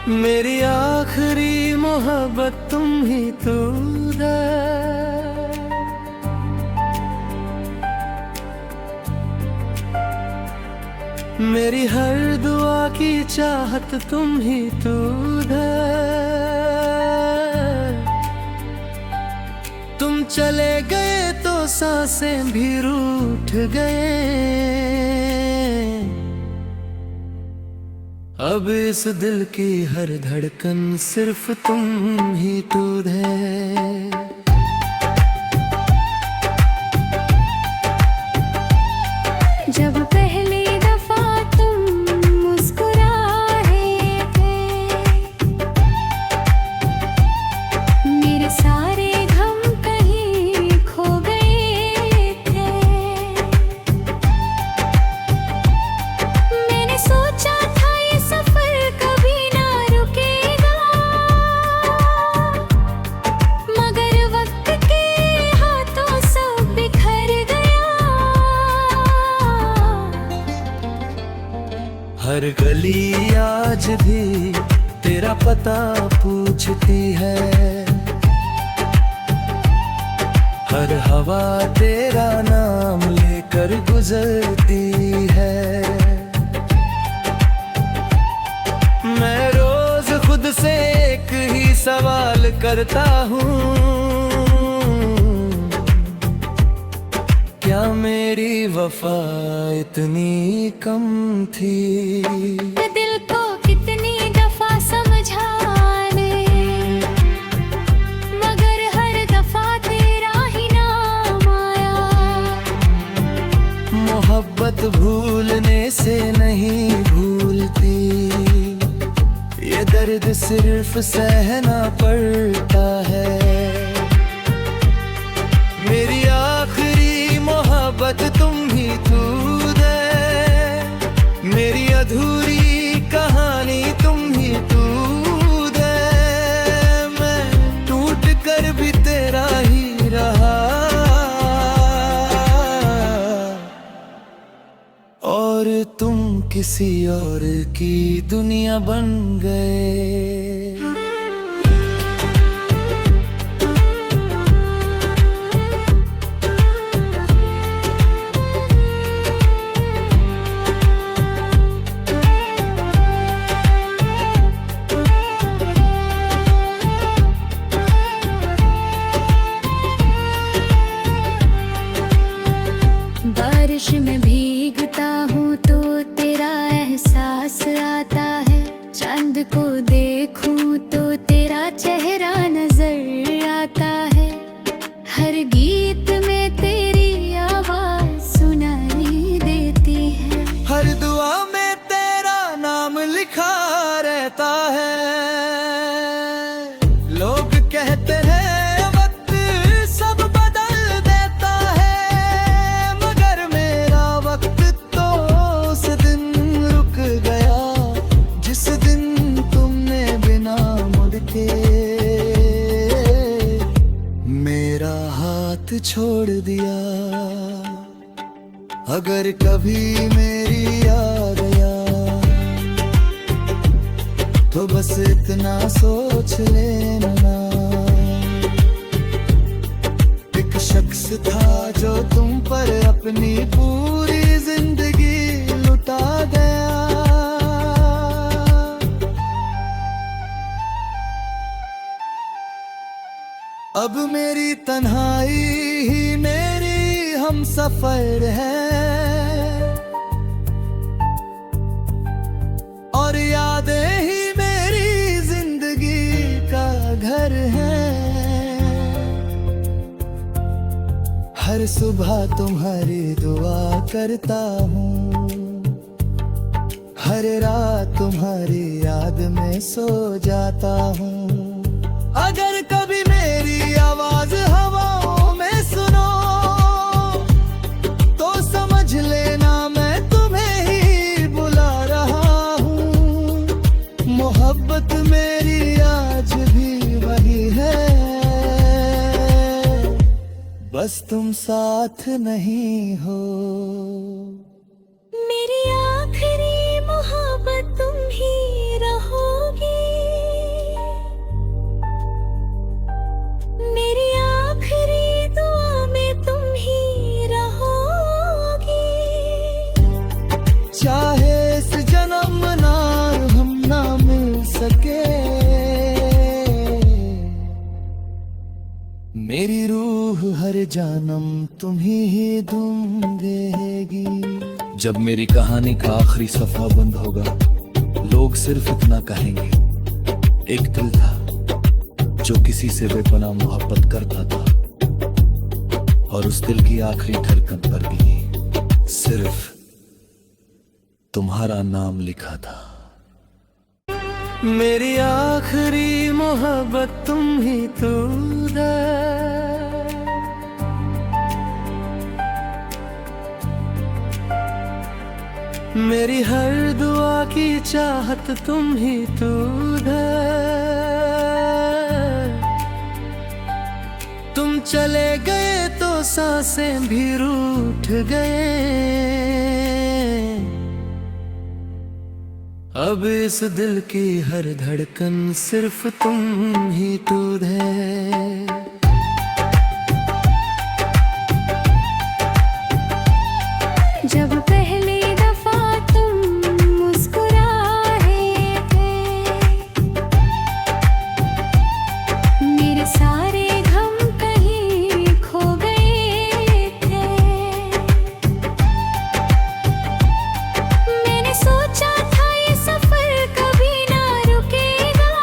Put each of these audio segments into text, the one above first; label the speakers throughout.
Speaker 1: मेरी आखिरी मोहब्बत तुम ही तो है। मेरी हर दुआ की चाहत तुम ही तो है। तुम चले गए तो सांसें भी रूठ गए। अब इस दिल की हर धड़कन सिर्फ तुम ही तो है।
Speaker 2: जब पहली दफा तुम मुस्कुराए थे, मेरे सारे गम कहीं खो गए थे। मैंने सोचा था ये सफर कभी ना रुकेगा, मगर वक्त के हाथों सब बिखर गया।
Speaker 1: हर गली आज भी तेरा पता पूछती है। हर हवा तेरा नाम लेकर गुजरती है। मैं रोज खुद से एक ही सवाल करता हूँ, क्या मेरी वफा इतनी कम थी?
Speaker 2: दिल को कितनी दफा समझाने, मगर हर दफा तेरा ही नाम आया।
Speaker 1: मोहब्बत भूलने से नहीं भूलती, ये दर्द सिर्फ सहना पड़ता है। मेरी आखिरी मोहब्बत तुम ही तो है। मेरी अधूरी कहानी तुम ही तो है। मैं टूट कर भी तेरा ही रहा, और तुम किसी और की दुनिया बन गए।
Speaker 2: बारिश में भीगता हूँ तो तेरा एहसास आता है। चांद को देखूं तो तेरा चेहरा नजर आता है। हर गीत में तेरी आवाज सुनाई देती है।
Speaker 1: हर दुआ में तेरा नाम लिखा रहता है। लोग कहते हैं मेरा हाथ छोड़ दिया। अगर कभी मेरी आ गया तो बस इतना सोच लेना, एक शख्स था जो तुम पर अपनी पूरी जिंदगी लुटा गया। अब मेरी तन्हाई ही मेरी हमसफर है, और यादें ही मेरी जिंदगी का घर है। हर सुबह तुम्हारी दुआ करता हूँ, हर रात तुम्हारी याद में सो जाता हूँ। अगर कभी मेरी आवाज हवाओं में सुनो तो समझ लेना मैं तुम्हें ही बुला रहा हूँ। मोहब्बत मेरी आज भी वही है, बस तुम साथ नहीं हो।
Speaker 2: मेरी आखिरी मोहब्बत तुम ही रहोगी।
Speaker 1: सके। मेरी रूह हर जानम तुम्ही ढूंढेगी। जब मेरी कहानी का आखिरी सफा बंद होगा, लोग सिर्फ इतना कहेंगे, एक दिल था जो किसी से बेपनाह मोहब्बत करता था, और उस दिल की आखिरी धड़कन पर भी सिर्फ तुम्हारा नाम लिखा था। मेरी आखिरी मोहब्बत तुम ही तो है। मेरी हर दुआ की चाहत तुम ही तो है। तुम चले गए तो सांसें भी रूठ गए। अब इस दिल की हर धड़कन सिर्फ तुम ही तो है।
Speaker 2: जब पहली दफा तुम मुस्कुराए थे, मेरे सारे गम कहीं खो गए थे। मैंने सोचा था ये सफर कभी ना रुकेगा,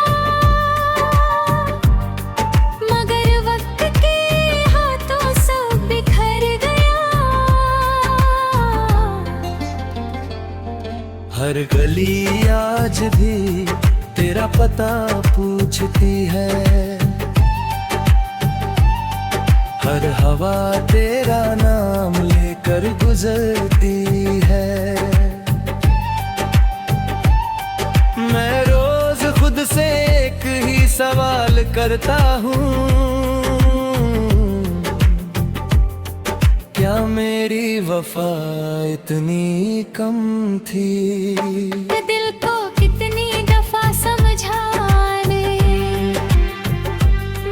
Speaker 2: मगर वक्त के हाथों सब बिखर गया।
Speaker 1: हर गली आज भी तेरा पता पूछती है। हर हवा तेरा नाम लेकर गुजरती है। मैं रोज खुद से एक ही सवाल करता हूँ, क्या मेरी वफा इतनी कम थी?
Speaker 2: मैं दिल को कितनी दफा समझाने,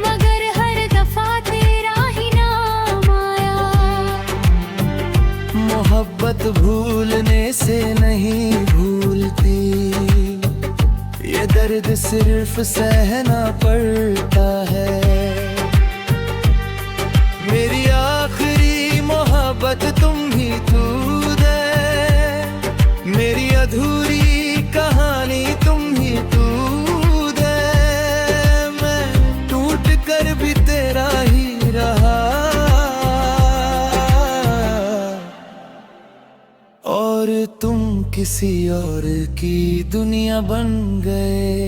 Speaker 2: मगर हर दफा तेरा ही नाम आया।
Speaker 1: मोहब्बत भूलने से नहीं भूलती, ये दर्द सिर्फ सहना पड़ता है। मेरी आखिरी मोहब्बत तुम ही तो है। मेरी अधूरी कहानी तुम ही तो है। मैं टूट कर भी तेरा ही रहा, और तुम किसी और की दुनिया बन गए।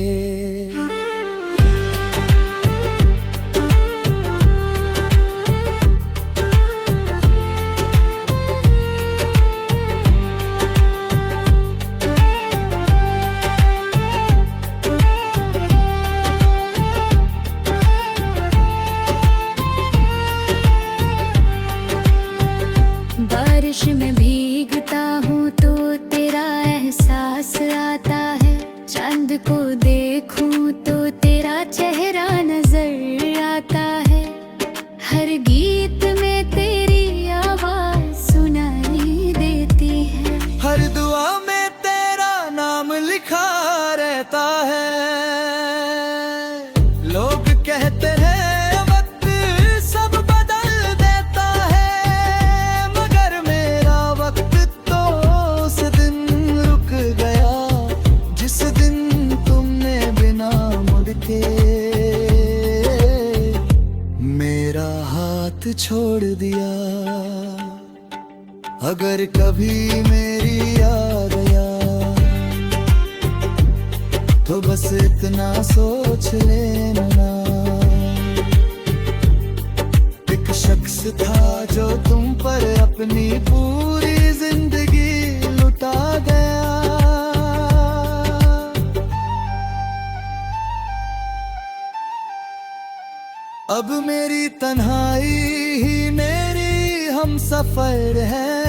Speaker 2: बारिश में भीगता हूँ तो तेरा एहसास आता है। चांद को देखूं तो तेरा चेहरा नजर आता है। हर गीत में तेरी आवाज सुनाई देती है।
Speaker 1: हर दुआ में तेरा नाम लिखा रहता है। लोग कहते हैं वक्त सब बदल देता है, मगर मेरा वक्त तो उस दिन रुक गया जिस दिन तुमने बिना मुड़ के मेरा हाथ छोड़ दिया। अगर कभी मेरी याद आया तो बस इतना सोच लेना, एक शख्स था जो तुम पर अपनी पूरी जिंदगी लुटा गया। अब मेरी तन्हाई ही मेरी हम सफर है।